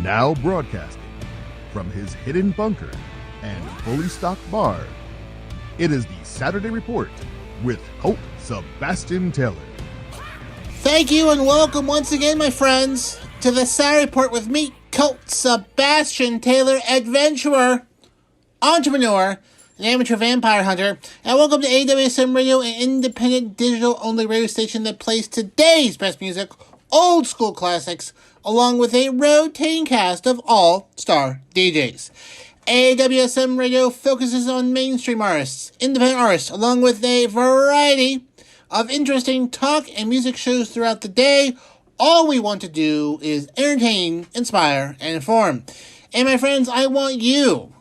Now broadcasting from his hidden bunker and fully stocked bar, it is the Saturday Report with Colt Sebastian Taylor. Thank you and welcome once again, my friends, to the Saturday Report with me, Colt Sebastian Taylor, adventurer, entrepreneur, an amateur vampire hunter, and welcome to AWSM Radio, an independent digital-only radio station that plays today's best music, old school classics, along with a rotating cast of all-star DJs. AWSM Radio focuses on mainstream artists, independent artists, along with a variety of interesting talk and music shows throughout the day. All we want to do is entertain, inspire, and inform. And my friends, I want you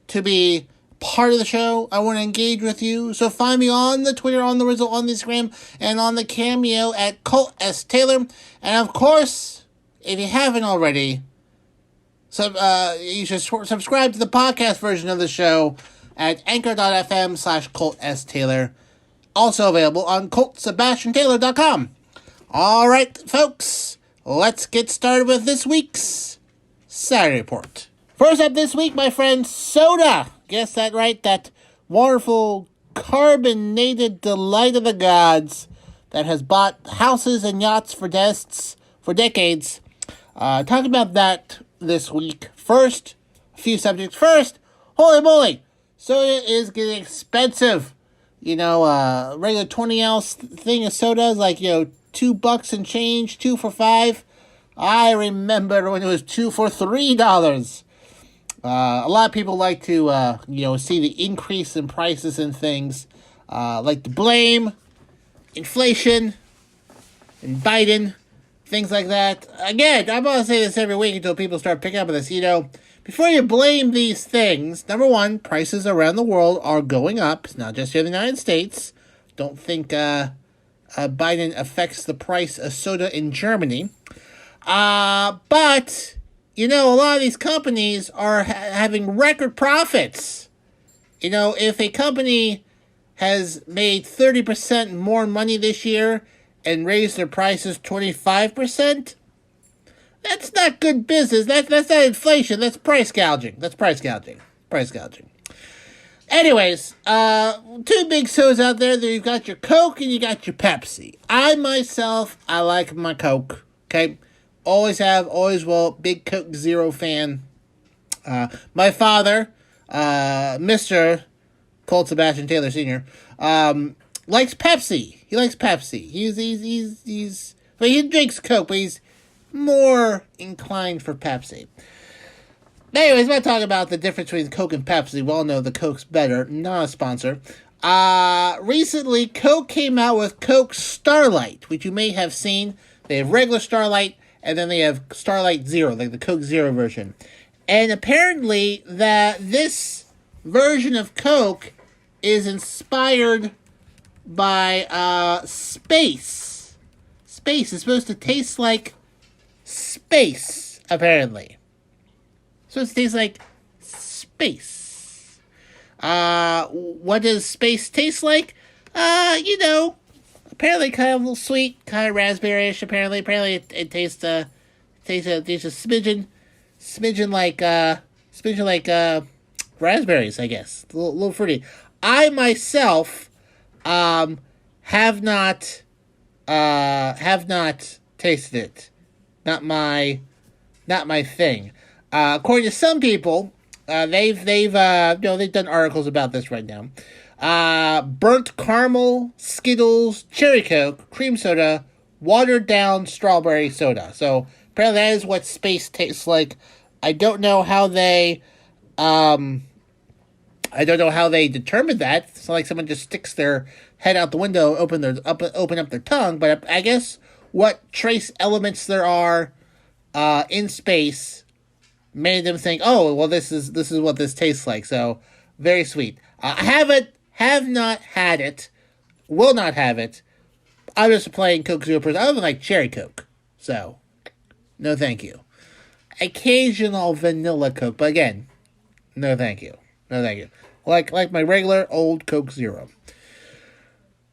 to be part of the show. I want to engage with you. So find me on the Twitter, on the Rizzle, on the Instagram, and on the Cameo at Colt S. Taylor. And of course, if you haven't already, you should subscribe to the podcast version of the show at anchor.fm/Colt S. Taylor. Also available on ColtSebastianTaylor.com. All right, folks, let's get started with this week's Saturday Report. First up this week, my friend, soda. Guess that right, that wonderful carbonated delight of the gods that has bought houses and yachts for decades. Talk about that this week. First, a few subjects. First, holy moly, soda is getting expensive. You know, regular 20-ounce thing of soda is like, $2 and change, 2 for $5. I remember when it was 2 for $3. A lot of people like to, see the increase in prices and things, like to blame inflation and Biden, things like that. Again, I'm going to say this every week until people start picking up on this. Before you blame these things, number one, prices around the world are going up. It's not just here in the United States. Don't think Biden affects the price of soda in Germany. But, a lot of these companies are having record profits. If a company has made 30% more money this year and raised their prices 25%, that's not good business. That's not inflation. That's price gouging. Anyways, two big sodas out there. You've got your Coke and you got your Pepsi. I like my Coke. Okay? Always have, always will. Big Coke Zero fan. My father, Mr. Colt Sebastian Taylor Sr., likes Pepsi. He likes Pepsi. He drinks Coke, but he's more inclined for Pepsi. Anyways, I'm going to talk about the difference between Coke and Pepsi. We all know the Coke's better. Not a sponsor. Recently, Coke came out with Coke Starlight, which you may have seen. They have regular Starlight, and then they have Starlight Zero, like the Coke Zero version. And apparently, this version of Coke is inspired by space. Space is supposed to taste like space, apparently. Supposed to taste like space. What does space taste like? Apparently kind of a little sweet, kind of raspberry-ish, apparently. Apparently it tastes a smidgen like raspberries, I guess. A little fruity. I myself have not tasted it. Not my thing. According to some people, they've done articles about this right now. Burnt caramel, Skittles, cherry Coke, cream soda, watered down strawberry soda. So apparently that is what space tastes like. I don't know how they determined that. It's not like someone just sticks their head out the window, open up their tongue. But I guess what trace elements there are in space made them think, oh, well, this is what this tastes like. So very sweet. I have not had it, will not have it. I'm just a plain Coke Zero person. I don't like cherry Coke, so no thank you. Occasional vanilla Coke, but again, no thank you. Like my regular old Coke Zero.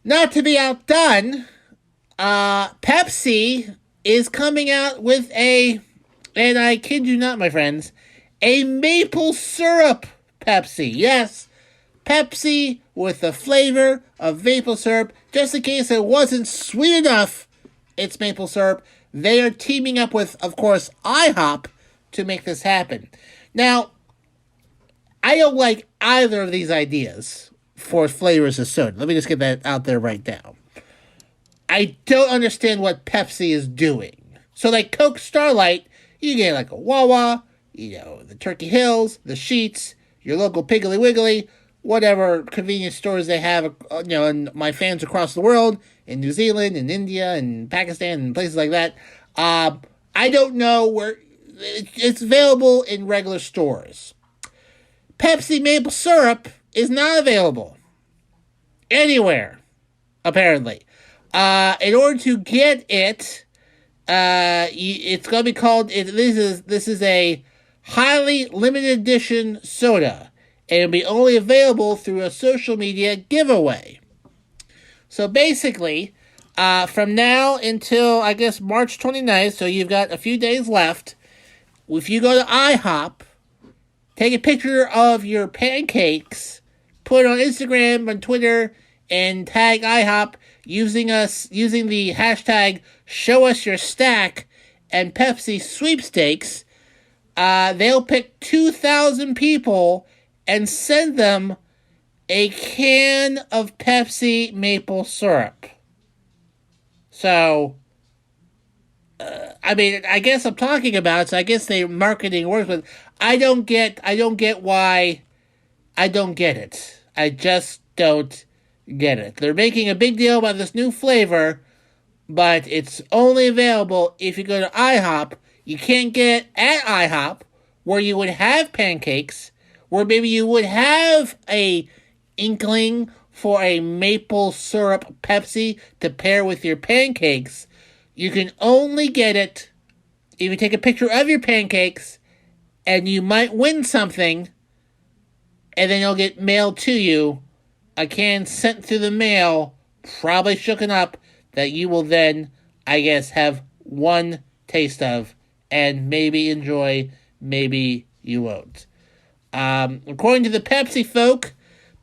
Not to be outdone, Pepsi is coming out with a and I kid you not, my friends, a maple syrup Pepsi. Yes, Pepsi with the flavor of maple syrup. Just in case it wasn't sweet enough, it's maple syrup. They are teaming up with, of course, IHOP to make this happen. Now, I don't like either of these ideas for flavors of soda. Let me just get that out there right now. I don't understand what Pepsi is doing. So like Coke Starlight, you get like a Wawa, the Turkey Hills, the Sheetz, your local Piggly Wiggly, whatever convenience stores they have, and my fans across the world, in New Zealand, in India, and Pakistan, and places like that. I don't know where it's available in regular stores. Pepsi maple syrup is not available anywhere, apparently. In order to get it, it's going to be called. This is a highly limited edition soda, and it'll be only available through a social media giveaway. So basically, from now until I guess March 29th, so you've got a few days left. If you go to IHOP, take a picture of your pancakes, put it on Instagram and Twitter, and tag IHOP using the hashtag #ShowUsYourStack and Pepsi sweepstakes. They'll pick 2,000 people and send them a can of Pepsi maple syrup. So, I guess I'm talking about it, so I guess their marketing works, but I don't get why. I don't get it. I just don't get it. They're making a big deal about this new flavor, but it's only available if you go to IHOP. You can't get it at IHOP, where you would have pancakes, where maybe you would have a inkling for a maple syrup Pepsi to pair with your pancakes. You can only get it if you take a picture of your pancakes, and you might win something, and then it'll get mailed to you, a can sent through the mail, probably shooken up, that you will then, I guess, have one taste of, and maybe enjoy, maybe you won't. According to the Pepsi folk,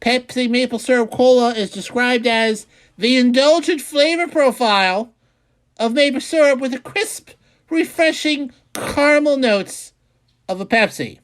Pepsi Maple Syrup Cola is described as the indulgent flavor profile of maple syrup with the crisp, refreshing caramel notes of a Pepsi.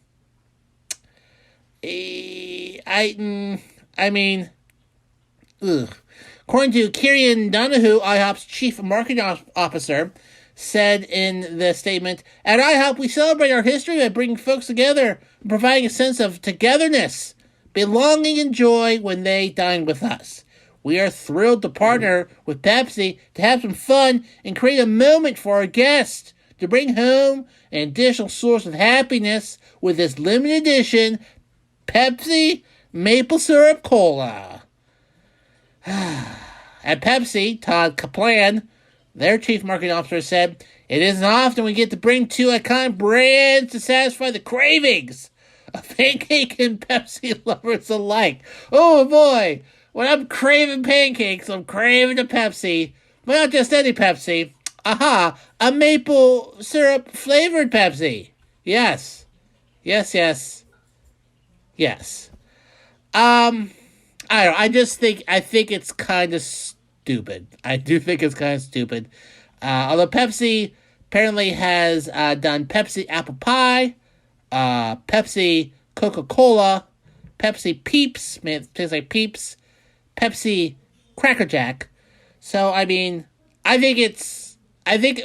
According to Kieran Donahue, IHOP's chief marketing officer, said in the statement, "At IHOP, we celebrate our history by bringing folks together and providing a sense of togetherness, belonging, and joy when they dine with us. We are thrilled to partner with Pepsi to have some fun and create a moment for our guests to bring home an additional source of happiness with this limited edition Pepsi Maple Syrup Cola." At Pepsi, Todd Kaplan, their chief marketing officer, said, "It isn't often we get to bring two iconic brands to satisfy the cravings of pancake and Pepsi lovers alike. Oh boy, when I'm craving pancakes, I'm craving a Pepsi, but not just any Pepsi. Aha, a maple syrup flavored Pepsi. Yes. Yes, yes. Yes. I don't know, I think it's kind of stupid. I do think it's kind of stupid. Although Pepsi apparently has done Pepsi Apple Pie, Pepsi Coca-Cola, Pepsi Peeps, man, it tastes like Peeps, Pepsi Cracker Jack. So, I think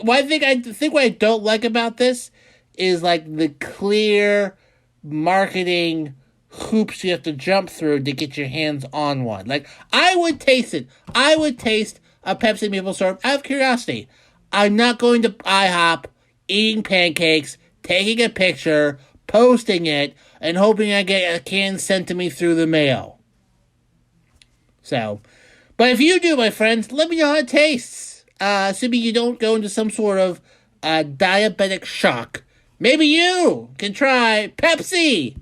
what I don't like about this is like the clear marketing hoops you have to jump through to get your hands on one. Like, I would taste it. I would taste a Pepsi maple syrup out of curiosity. I'm not going to IHOP, eating pancakes, taking a picture, posting it, and hoping I get a can sent to me through the mail. So, but if you do, my friends, let me know how it tastes. Assuming you don't go into some sort of diabetic shock. Maybe you can try Pepsi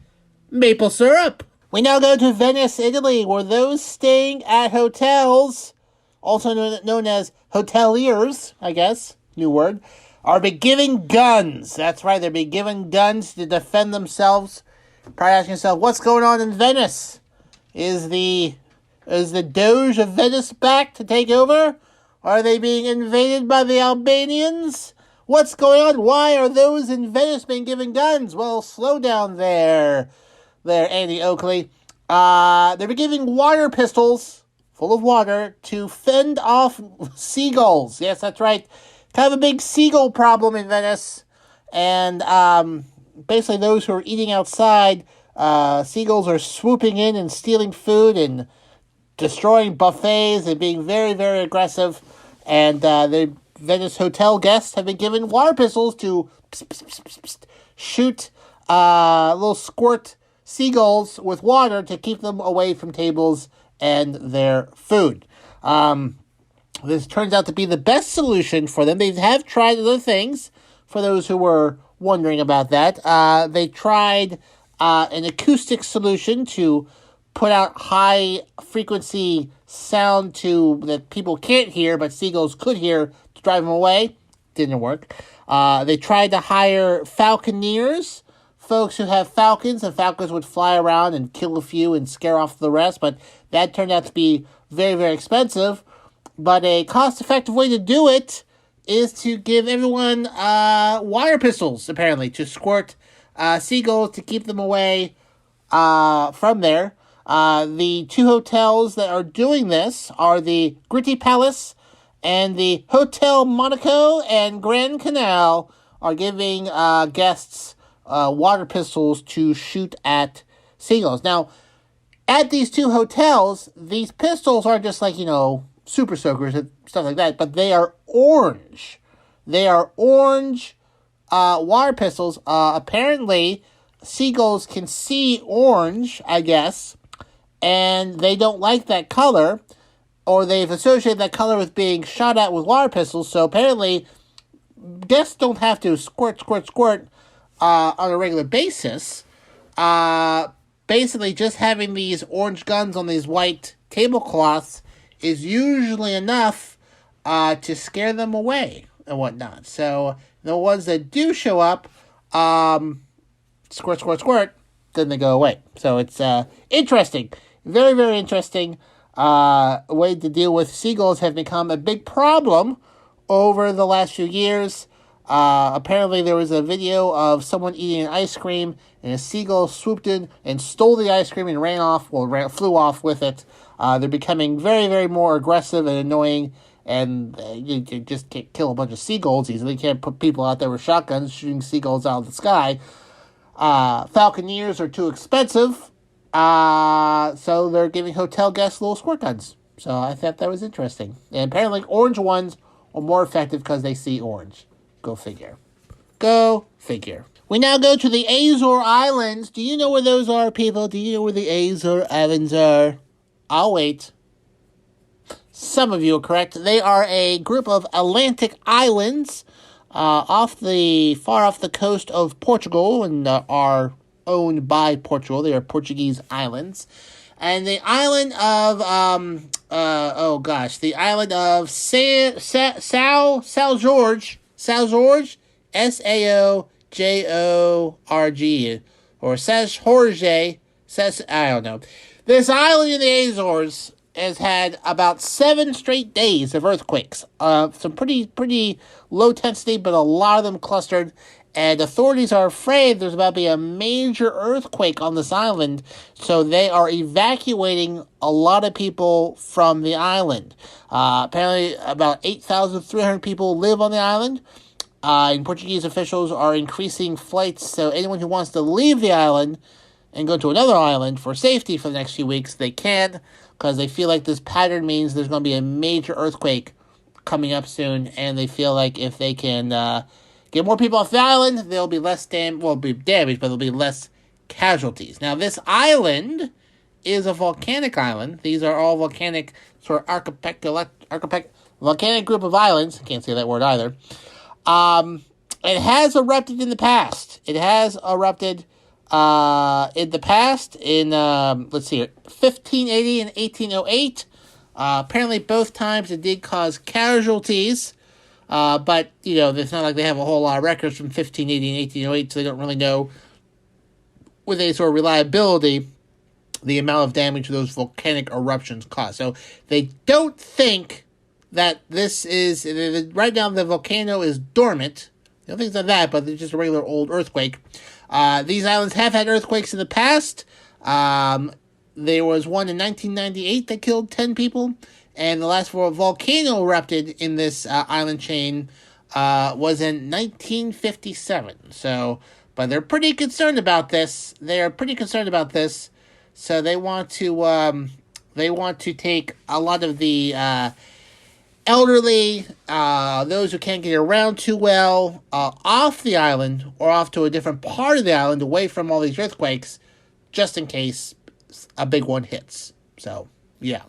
maple syrup. We now go to Venice, Italy, where those staying at hotels, also known as hoteliers, I guess, new word, are be given guns. That's right, they're be given guns to defend themselves. Probably asking yourself, what's going on in Venice? Is the Doge of Venice back to take over? Are they being invaded by the Albanians? What's going on? Why are those in Venice being given guns? Well, slow down there, Andy Oakley. They're giving water pistols full of water to fend off seagulls. Yes, that's right. Kind of a big seagull problem in Venice. And basically those who are eating outside, seagulls are swooping in and stealing food and destroying buffets and being very, very aggressive. And the Venice hotel guests have been given water pistols to shoot little squirt seagulls with water to keep them away from tables and their food. This turns out to be the best solution for them. They have tried other things, for those who were wondering about that. They tried an acoustic solution to put out high-frequency sound that people can't hear, but seagulls could hear to drive them away. Didn't work. They tried to hire falconeers, folks who have falcons, and falcons would fly around and kill a few and scare off the rest, but that turned out to be very, very expensive. But a cost-effective way to do it is to give everyone water pistols, apparently, to squirt seagulls to keep them away from there. The two hotels that are doing this are the Gritty Palace and the Hotel Monaco and Grand Canal are giving guests water pistols to shoot at seagulls. Now, at these two hotels, these pistols are just like, super soakers and stuff like that, but they are orange. They are orange water pistols. Apparently, seagulls can see orange, I guess, and they don't like that color, or they've associated that color with being shot at with water pistols, so apparently guests don't have to squirt on a regular basis. Basically, just having these orange guns on these white tablecloths is usually enough to scare them away and whatnot. So the ones that do show up, squirt, then they go away. So it's interesting. Very, very interesting way to deal with seagulls have become a big problem over the last few years. Apparently there was a video of someone eating an ice cream and a seagull swooped in and stole the ice cream and flew off with it. They're becoming very, very more aggressive and annoying, and you just can't kill a bunch of seagulls easily. You can't put people out there with shotguns shooting seagulls out of the sky. Falconeers are too expensive, so they're giving hotel guests little squirt guns. So I thought that was interesting. And apparently orange ones are more effective because they see orange. Go figure. Go figure. We now go to the Azore Islands. Do you know where those are, people? Do you know where the Azore Islands are? I'll wait. Some of you are correct. They are a group of Atlantic islands far off the coast of Portugal and are owned by Portugal. They are Portuguese islands. And the island of, the island of São Jorge, S-A-O-J-O-R-G, or São Jorge, I don't know. This island in the Azores has had about 7 straight days of earthquakes. Some pretty low intensity, but a lot of them clustered. And authorities are afraid there's about to be a major earthquake on this island, so they are evacuating a lot of people from the island. Apparently, about 8,300 people live on the island. And Portuguese officials are increasing flights, so anyone who wants to leave the island and go to another island for safety for the next few weeks, they can, because they feel like this pattern means there's going to be a major earthquake coming up soon, and they feel like if they can get more people off the island, there'll be less damage, but there'll be less casualties. Now, this island is a volcanic island. These are all volcanic, sort of volcanic group of islands. I can't say that word either. It has erupted in the past. It has erupted in the past in, 1580 and 1808. Apparently both times it did cause casualties. But, it's not like they have a whole lot of records from 1580 and 1808, so they don't really know with any sort of reliability the amount of damage those volcanic eruptions cause. So they don't think that this is, right now the volcano is dormant. They don't think it's that, but it's just a regular old earthquake. These islands have had earthquakes in the past. There was one in 1998 that killed 10 people, and the last volcano erupted in this island chain was in 1957. So, but they're pretty concerned about this. So they want to take a lot of the elderly, those who can't get around too well, off the island or off to a different part of the island away from all these earthquakes, just in case a big one hits. So, yeah.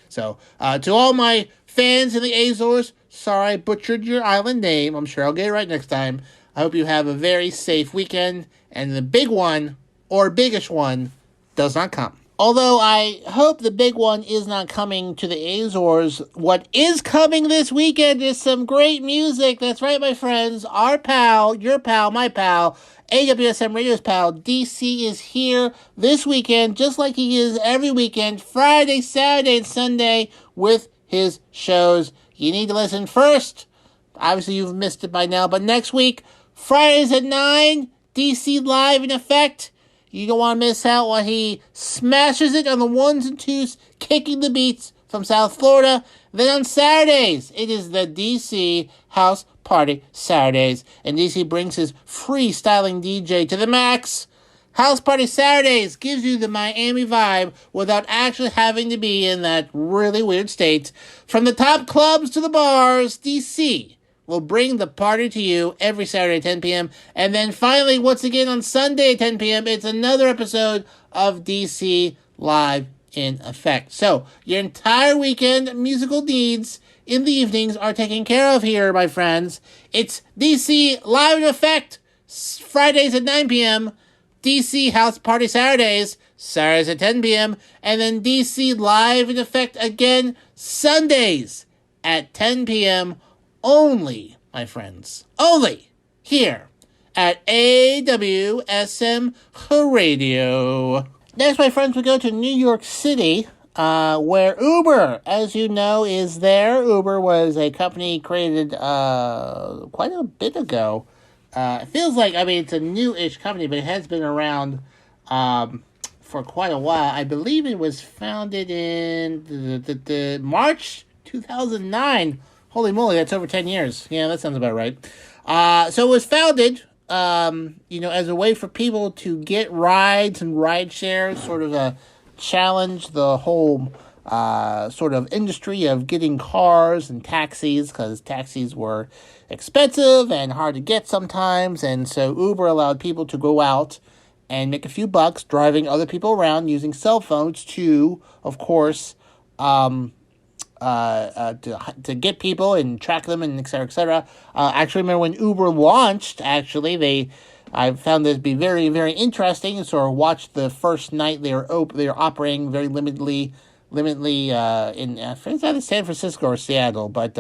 So, to all my fans in the Azores, sorry I butchered your island name. I'm sure I'll get it right next time. I hope you have a very safe weekend, and the big one, or biggest one, does not come. Although I hope the big one is not coming to the Azores, what is coming this weekend is some great music. That's right, my friends. Our pal, your pal, my pal, AWSM Radio's pal, DC is here this weekend, just like he is every weekend, Friday, Saturday, and Sunday, with his shows. You need to listen first. Obviously, you've missed it by now, but next week, Fridays at 9, DC live in effect. You don't want to miss out while he smashes it on the ones and twos, kicking the beats from South Florida. Then on Saturdays, it is the DC House Party Saturdays. And DC brings his freestyling DJ to the max. House Party Saturdays gives you the Miami vibe without actually having to be in that really weird state. From the top clubs to the bars, DC will bring the party to you every Saturday at 10 p.m. And then finally, once again on Sunday at 10 p.m., it's another episode of DC Live in Effect. So, your entire weekend musical needs in the evenings are taken care of here, my friends. It's DC Live in Effect, Fridays at 9 p.m., DC House Party Saturdays at 10 p.m., and then DC Live in Effect again, Sundays at 10 p.m., only, my friends, only here at AWSM Radio. Next, my friends, we go to New York City, where Uber, as you know, is there. Uber was a company created quite a bit ago. It feels like, it's a new-ish company, but it has been around for quite a while. I believe it was founded in the March 2009. Holy moly, that's over 10 years. Yeah, that sounds about right. So it was founded, as a way for people to get rides and ride shares, sort of challenge the whole sort of industry of getting cars and taxis, because taxis were expensive and hard to get sometimes. And so Uber allowed people to go out and make a few bucks driving other people around using cell phones to, of course, to get people and track them and et cetera, et cetera. Actually, remember when Uber launched, I found this to be very, very interesting. And sort of watched the first night they were operating very limitedly in either San Francisco or Seattle. But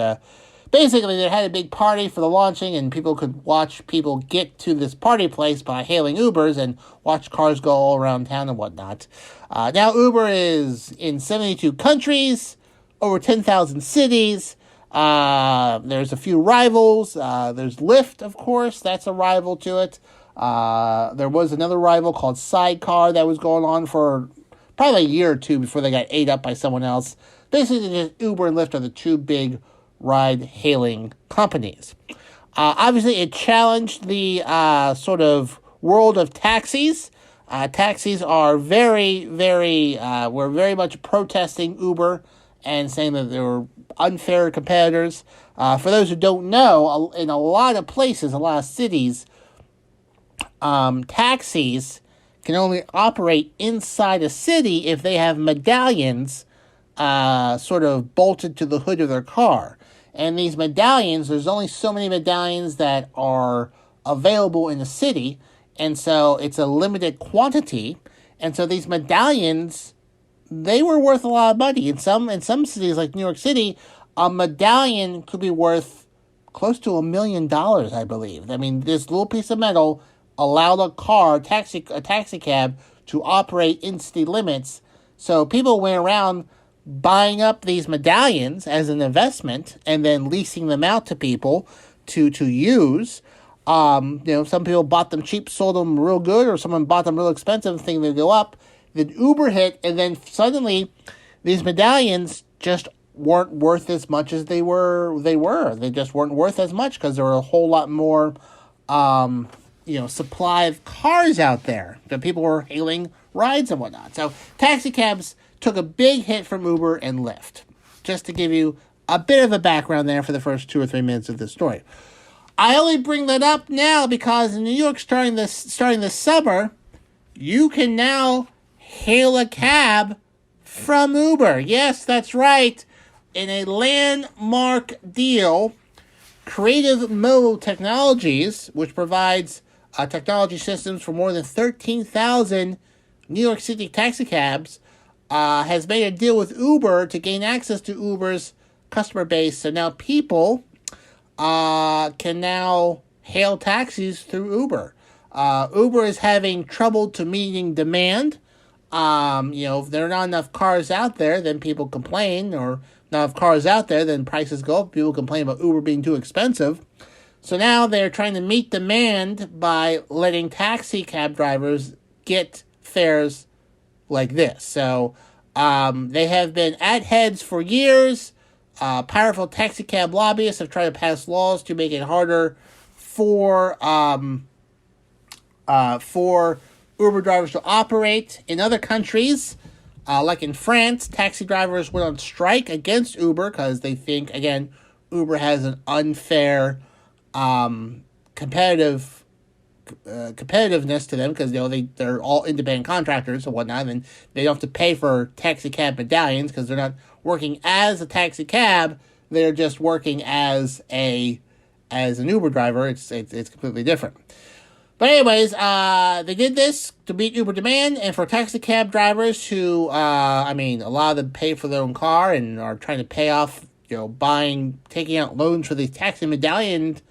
basically, they had a big party for the launching, and people could watch people get to this party place by hailing Ubers and watch cars go all around town and whatnot. Now, Uber is in 72 countries, over 10,000 cities. There's a few rivals. There's Lyft, of course. That's a rival to it. There was another rival called Sidecar that was going on for probably a year or two before they got ate up by someone else. Basically, just Uber and Lyft are the two big ride-hailing companies. Obviously, it challenged the sort of world of taxis. Taxis are were very much protesting Uber and saying that they were unfair competitors. For those who don't know, in a lot of places, a lot of cities, taxis can only operate inside a city if they have medallions sort of bolted to the hood of their car. And these medallions, there's only so many medallions that are available in the city, and so it's a limited quantity. And so these medallions, they were worth a lot of money. In some cities like New York City, a medallion could be worth close to $1 million, I believe. I mean, this little piece of metal allowed a taxi cab to operate in city limits. So people went around buying up these medallions as an investment and then leasing them out to people to use. Some people bought them cheap, sold them real good, or someone bought them real expensive, thinking they'd go up. Then Uber hit, and then suddenly these medallions just weren't worth as much as they were. They just weren't worth as much because there were a whole lot more, supply of cars out there that people were hailing rides and whatnot. So taxi cabs took a big hit from Uber and Lyft. Just to give you a bit of a background there for the first 2 or 3 minutes of this story. I only bring that up now because in New York, starting this summer, you can now hail a cab from Uber. Yes, that's right. In a landmark deal, Creative Mobile Technologies, which provides technology systems for more than 13,000 New York City taxi cabs, has made a deal with Uber to gain access to Uber's customer base. So now people can now hail taxis through Uber. Uber is having trouble to meeting demand. If there are not enough cars out there, then people complain, or not enough cars out there, then prices go up. People complain about Uber being too expensive. So now they're trying to meet demand by letting taxi cab drivers get fares like this. So they have been at heads for years. Powerful taxi cab lobbyists have tried to pass laws to make it harder for Uber drivers to operate. In other countries, like in France, taxi drivers went on strike against Uber because they think, again, Uber has an unfair competitiveness to them because they're all independent contractors and whatnot, and they don't have to pay for taxi cab medallions because they're not working as a taxi cab. They're just working as an Uber driver. It's completely different. But anyways, they did this to meet Uber demand, and for taxi cab drivers who, a lot of them pay for their own car and are trying to pay off, taking out loans for these taxi medallions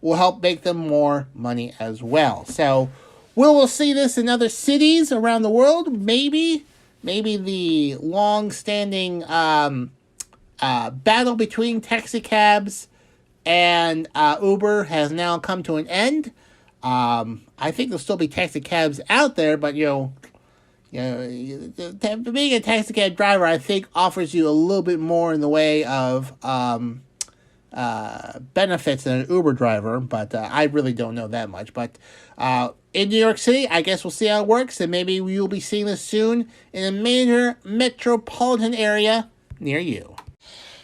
will help make them more money as well. So, we'll see this in other cities around the world. Maybe the long-standing battle between taxi cabs and Uber has now come to an end. I think there'll still be taxi cabs out there, but being a taxi cab driver, I think, offers you a little bit more in the way of benefits than an Uber driver. But I really don't know that much. But in New York City, I guess we'll see how it works, and maybe you'll be seeing this soon in a major metropolitan area near you.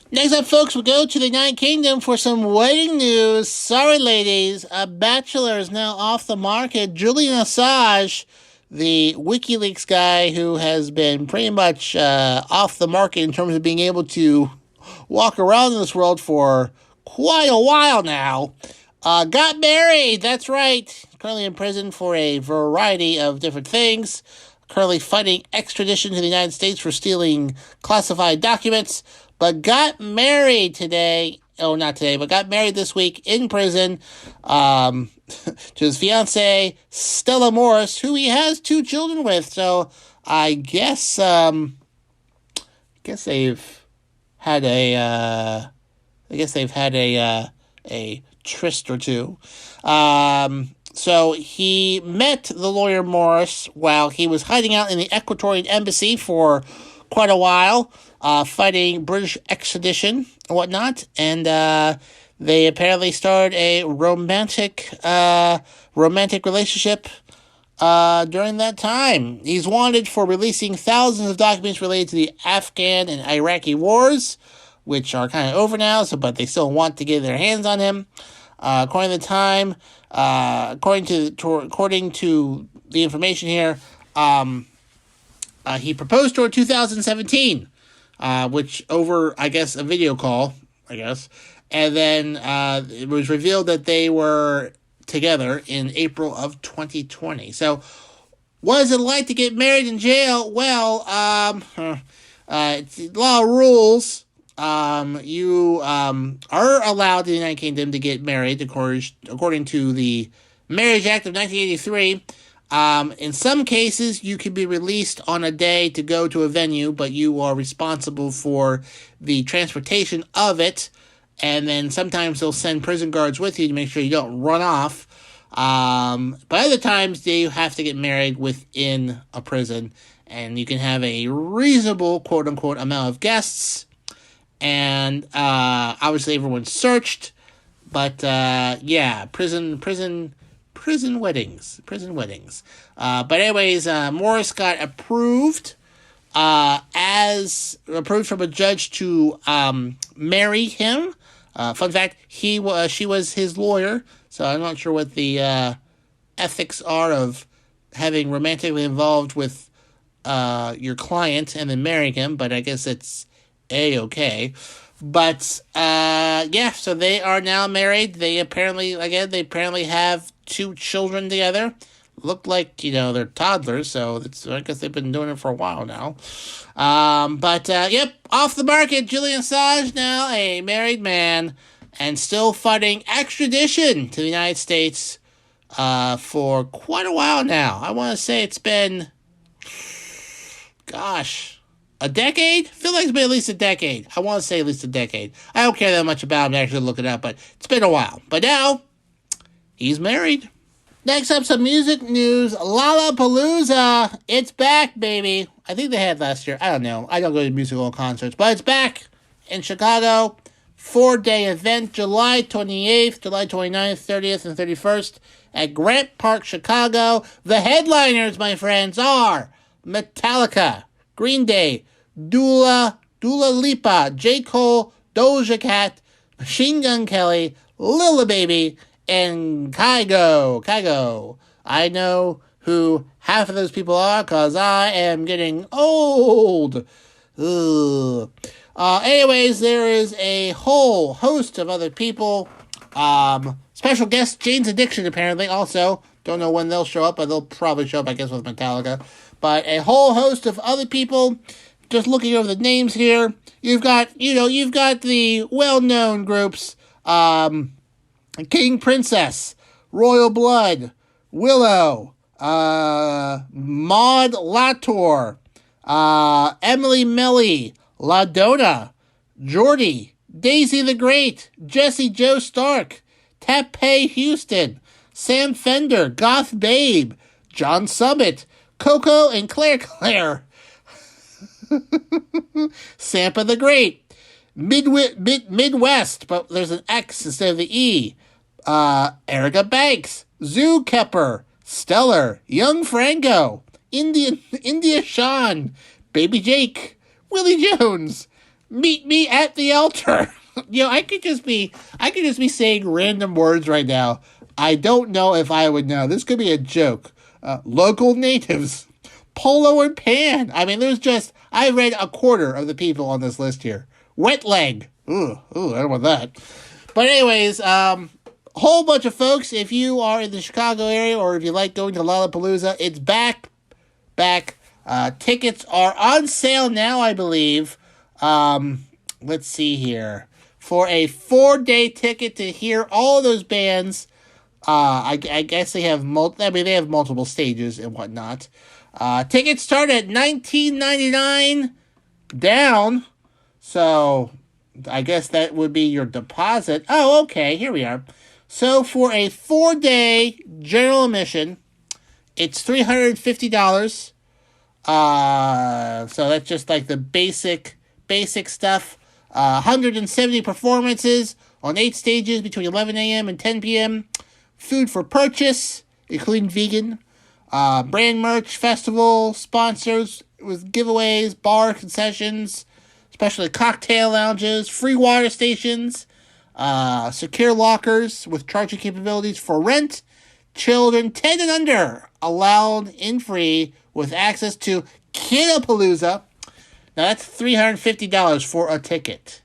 Next up, folks, we'll go to the United Kingdom for some wedding news. Sorry, ladies, a bachelor is now off the market. Julian Assange, the WikiLeaks guy who has been pretty much off the market in terms of being able to walk around in this world for quite a while now, got married. That's right. Currently in prison for a variety of different things. Currently fighting extradition to the United States for stealing classified documents. But got married today. Oh, not today, but got married this week in prison to his fiancée, Stella Morris, who he has 2 children with. So I guess they've had a tryst or two. So he met the lawyer Morris while he was hiding out in the Ecuadorian embassy for quite a while, fighting British extradition and whatnot, and they apparently started a romantic relationship during that time. He's wanted for releasing thousands of documents related to the Afghan and Iraqi wars, which are kind of over now, but they still want to get their hands on him. According to the information here, he proposed to her in 2017, which over, I guess, a video call, and then it was revealed that they were together in April of 2020. So, what is it like to get married in jail? Well, it's a lot of rules, you are allowed in the United Kingdom to get married, according to the Marriage Act of 1983. In some cases, you can be released on a day to go to a venue, but you are responsible for the transportation of it. And then sometimes they'll send prison guards with you to make sure you don't run off. But other times, you have to get married within a prison. And you can have a reasonable, quote-unquote, amount of guests. And obviously everyone's searched. But, prison weddings. But anyways, Morris got approved from a judge to marry him. Fun fact, she was his lawyer, so I'm not sure what the ethics are of having romantically involved with your client and then marrying him, but I guess it's A-okay. But, so they are now married. They apparently have 2 children together. Look like, they're toddlers, so I guess they've been doing it for a while now. Off the market, Julian Assange, now a married man, and still fighting extradition to the United States for quite a while now. I want to say it's been, a decade? I feel like it's been at least a decade. I want to say at least a decade. I don't care that much about him to actually look it up, but it's been a while. But now, he's married. Next up, some music news. Lollapalooza. It's back, baby. I think they had last year. I don't know. I don't go to musical concerts, but it's back in Chicago. 4-day event, July 28th, July 29th, 30th, and 31st at Grant Park, Chicago. The headliners, my friends, are Metallica, Green Day, Dua Lipa, J. Cole, Doja Cat, Machine Gun Kelly, Lil Baby, and Kygo. I know who half of those people are because I am getting old. Ugh. Anyways, there is a whole host of other people. Special guest Jane's Addiction, apparently, also. Don't know when they'll show up, but they'll probably show up, I guess, with Metallica. But a whole host of other people. Just looking over the names here. You've got the well-known groups. King Princess, Royal Blood, Willow, Maud Latour, Emily Melly, La Donna, Jordy, Daisy the Great, Jessie Joe Stark, Tepe Houston, Sam Fender, Goth Babe, John Summit, Coco and Claire, Sampa the Great, Midwest, but there's an X instead of the E, Erica Banks, Zoo Kepper, Stellar, Young Franco, India Shawn, Baby Jake, Willie Jones, Meet Me at the Altar. I could just be saying random words right now. I don't know if I would know. This could be a joke. Local Natives, Polo and Pan. I mean, I read a quarter of the people on this list here. Wet Leg. Ooh, I don't want that. But anyways, whole bunch of folks. If you are in the Chicago area or if you like going to Lollapalooza, it's back. Tickets are on sale now, I believe. Let's see here. For a 4-day ticket to hear all of those bands, I guess they have they have multiple stages and whatnot. Tickets start at $19.99 down. So, I guess that would be your deposit. Oh, okay, here we are. So, for a 4-day general admission, it's $350. So that's just like the basic stuff. 170 performances on 8 stages between 11 a.m. and 10 p.m. Food for purchase, including vegan. Brand merch, festival, sponsors with giveaways, bar concessions, especially cocktail lounges, free water stations, secure lockers with charging capabilities for rent, children 10 and under allowed in free with access to Kidapalooza. Now that's $350 for a ticket.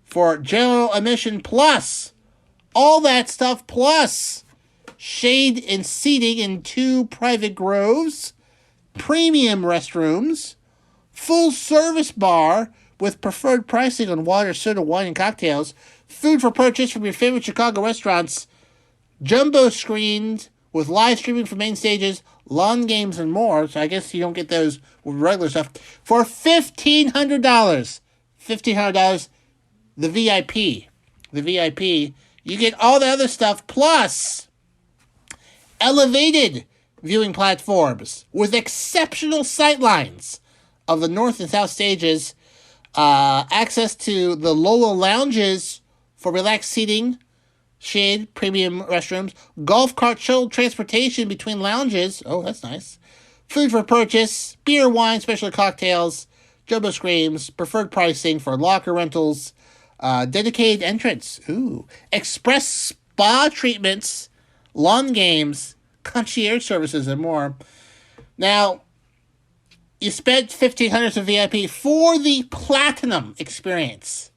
For general admission plus, all that stuff plus, shade and seating in 2 private groves, premium restrooms, full service bar with preferred pricing on water, soda, wine, and cocktails. Food for purchase from your favorite Chicago restaurants. Jumbo screened with live streaming from main stages, lawn games, and more. So I guess you don't get those with regular stuff. For $1,500. $1,500, the VIP. The VIP. You get all the other stuff, plus elevated viewing platforms with exceptional sightlines of the north and south stages, access to the Lola lounges for relaxed seating, shade, premium restrooms, golf cart shuttle transportation between lounges. Oh, that's nice. Food for purchase, beer, wine, special cocktails, jumbo screens, preferred pricing for locker rentals, dedicated entrance. Ooh. Express spa treatments, lawn games, concierge services, and more. Now, you spent $1,500 for VIP for the Platinum experience.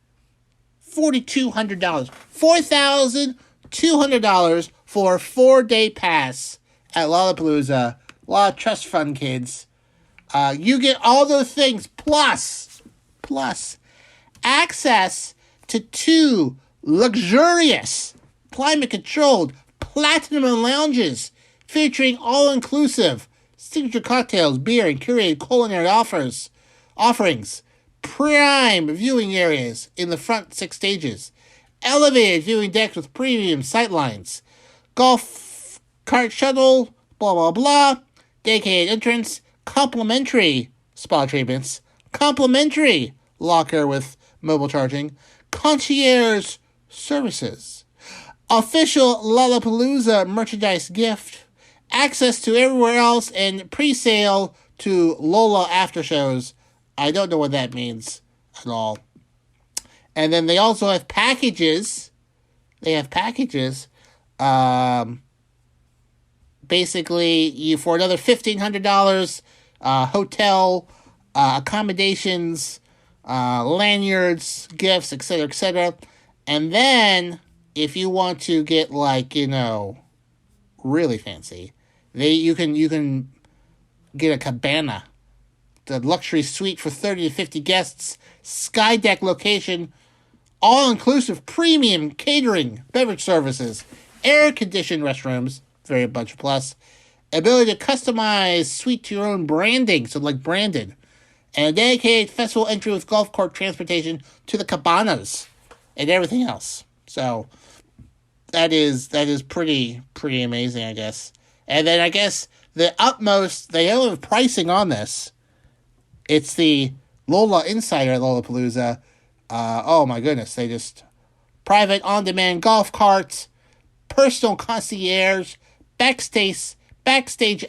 $4,200. $4,200 for a 4-day pass at Lollapalooza. A lot of trust fund kids. You get all those things plus access to 2 luxurious, climate-controlled platinum lounges featuring all-inclusive signature cocktails, beer, and curated culinary offerings. Prime viewing areas in the front 6 stages. Elevated viewing decks with premium sightlines. Golf cart shuttle, blah, blah, blah. Dedicated entrance. Complimentary spa treatments. Complimentary locker with mobile charging. Concierge services. Official Lollapalooza merchandise gift. Access to everywhere else and pre-sale to Lola after shows. I don't know what that means at all. And then they also have packages. Basically, you for another $1,500, hotel, accommodations, lanyards, gifts, etc., etc. And then, if you want to get really fancy, you can get a cabana, the luxury suite for 30 to 50 guests, sky deck location, all-inclusive premium catering, beverage services, air-conditioned restrooms, very budget plus, ability to customize suite to your own branding, so branded, and a dedicated festival entry with golf cart transportation to the cabanas and everything else. So that is pretty amazing, I guess. And then I guess the utmost, they don't have pricing on this. It's the Lola Insider at Lollapalooza. Oh my goodness, they just private on-demand golf carts, personal concierge, backstage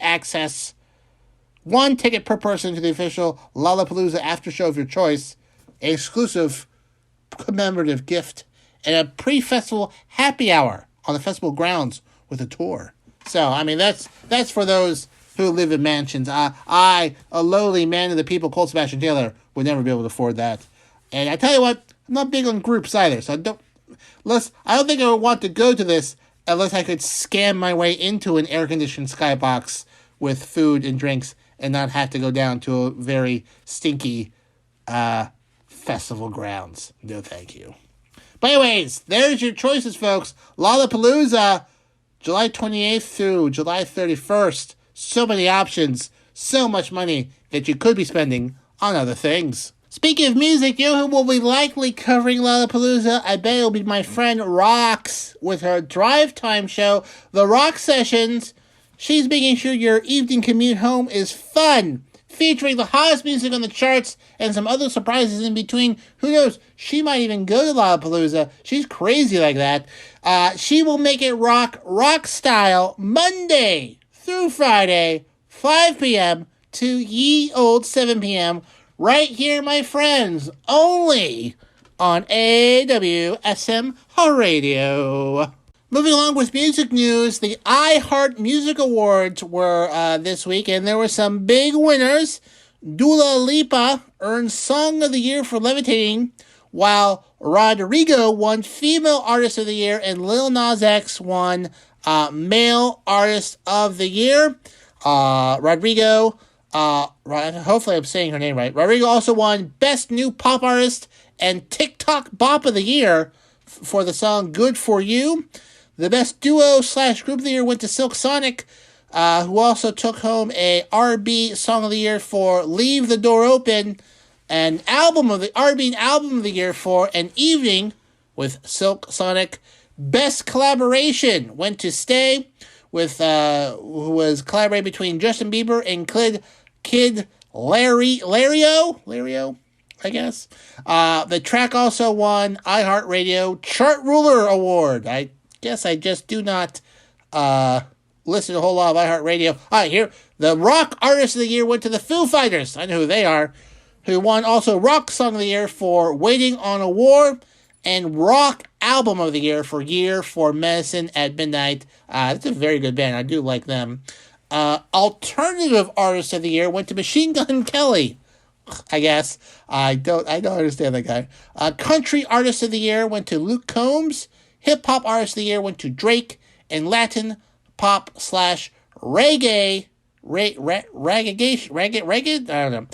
access, 1 ticket per person to the official Lollapalooza after show of your choice, an exclusive commemorative gift, and a pre-festival happy hour on the festival grounds with a tour. So, I mean, that's for those who live in mansions. I, a lowly man of the people, Colt Sebastian Taylor, would never be able to afford that. And I tell you what, I'm not big on groups either, so I don't think I would want to go to this unless I could scam my way into an air-conditioned skybox with food and drinks and not have to go down to a very stinky festival grounds. No, thank you. But anyways, there's your choices, folks. Lollapalooza, July 28th through July 31st. So many options, so much money that you could be spending on other things. Speaking of music, you know who will be likely covering Lollapalooza? I bet it'll be my friend Rox with her Drive Time show, The Rock Sessions. She's making sure your evening commute home is fun, featuring the hottest music on the charts and some other surprises in between. Who knows? She might even go to Lollapalooza. She's crazy like that. She will make it rock style, Monday through Friday, 5 p.m. to ye old 7 p.m., right here, my friends, only on AWSM Radio. Moving along with music news, the iHeart Music Awards were this week, and there were some big winners. Dua Lipa earned Song of the Year for Levitating, while Rodrigo won Female Artist of the Year, and Lil Nas X won Male Artist of the Year. Rodrigo hopefully I'm saying her name right. Rodrigo also won Best New Pop Artist and TikTok Bop of the Year for the song Good For You. The Best Duo/Group of the Year went to Silk Sonic, who also took home a R&B Song of the Year for Leave the Door Open, and R&B Album of the Year for An Evening with Silk Sonic. Best Collaboration went to Stay, with who was collaborating between Justin Bieber and Kid Lario, I guess. The track also won iHeartRadio Chart Ruler Award. I guess I just do not listen to a whole lot of iHeartRadio. All right, here, the Rock Artist of the Year went to the Foo Fighters. I know who they are. Who won also Rock Song of the Year for Waiting on a War, and Rock Album of the Year for Medicine at Midnight. That's a very good band. I do like them. Alternative Artist of the Year went to Machine Gun Kelly, I guess. I don't understand that guy. Country Artist of the Year went to Luke Combs. Hip Hop Artist of the Year went to Drake. And Latin Pop/Reggae, ragged? I don't know.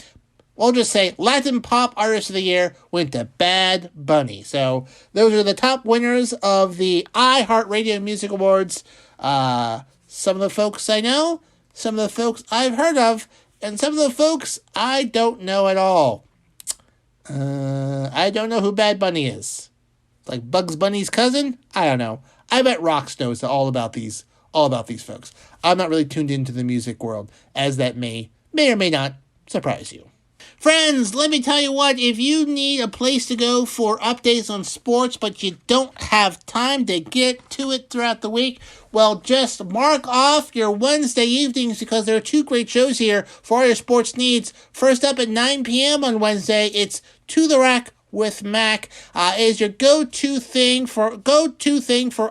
We'll just say Latin Pop Artist of the Year went to Bad Bunny. So those are the top winners of the iHeartRadio Music Awards. Some of the folks I know, some of the folks I've heard of, and some of the folks I don't know at all. I don't know who Bad Bunny is. Like Bugs Bunny's cousin? I don't know. I bet Rox knows all about these folks. I'm not really tuned into the music world, as that may or may not surprise you. Friends, let me tell you what, if you need a place to go for updates on sports, but you don't have time to get to it throughout the week, well, just mark off your Wednesday evenings, because there are two great shows here for all your sports needs. First up at 9 p.m. on Wednesday, it's To the Rack with Mac. Is your go-to thing for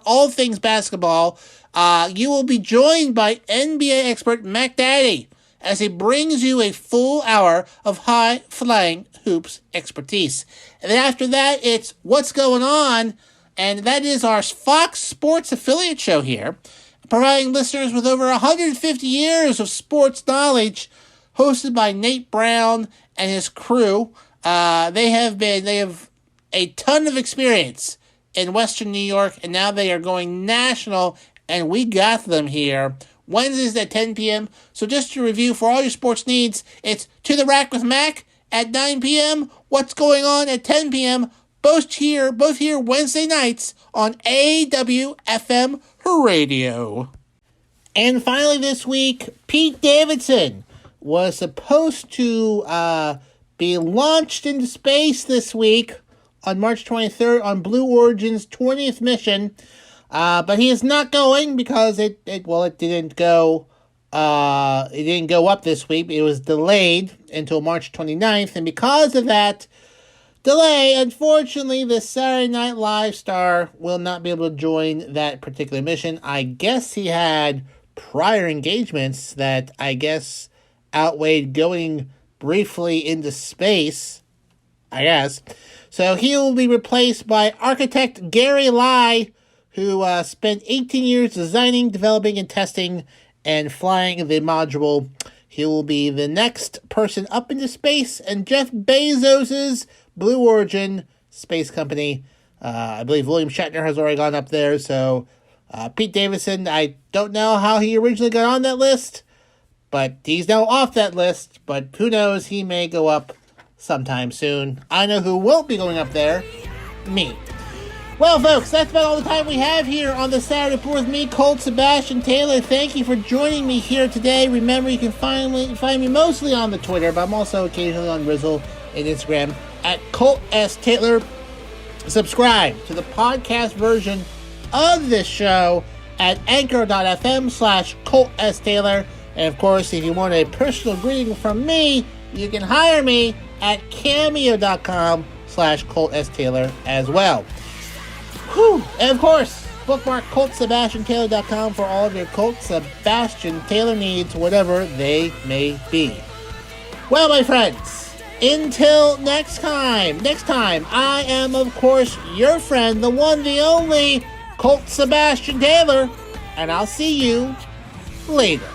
all things basketball. You will be joined by NBA expert Mac Daddy, as he brings you a full hour of high-flying hoops expertise. And then after that, it's What's Going On, and that is our Fox Sports affiliate show here, providing listeners with over 150 years of sports knowledge, hosted by Nate Brown and his crew. They have a ton of experience in Western New York, and now they are going national, and we got them here. Wednesdays at 10 p.m. So just to review, for all your sports needs, it's To the Rack with Mac at 9 p.m. What's Going On at 10 p.m. Both here Wednesday nights on AWFM Radio. And finally this week, Pete Davidson was supposed to be launched into space this week on March 23rd on Blue Origin's 20th mission. But he is not going because it didn't go up this week. It was delayed until March 29th, and because of that delay, unfortunately, the Saturday Night Live star will not be able to join that particular mission. I guess he had prior engagements that I guess outweighed going briefly into space, I guess. So he will be replaced by architect Gary Lai, who spent 18 years designing, developing, and testing and flying the module. He will be the next person up into space, and Jeff Bezos' Blue Origin space company. I believe William Shatner has already gone up there, so Pete Davidson, I don't know how he originally got on that list, but he's now off that list, but who knows, he may go up sometime soon. I know who won't be going up there, me. Well, folks, that's about all the time we have here on the Saturday Report with me, Colt Sebastian Taylor. Thank you for joining me here today. Remember, you can find me mostly on the Twitter, but I'm also occasionally on Rizzle and Instagram at Colt S. Taylor. Subscribe to the podcast version of this show at anchor.fm/Colt S. Taylor. And, of course, if you want a personal greeting from me, you can hire me at cameo.com/Colt S. Taylor as well. Whew. And of course, bookmark ColtSebastianTaylor.com for all of your Colt Sebastian Taylor needs, whatever they may be. Well, my friends, until next time, I am, of course, your friend, the one, the only, Colt Sebastian Taylor, and I'll see you later.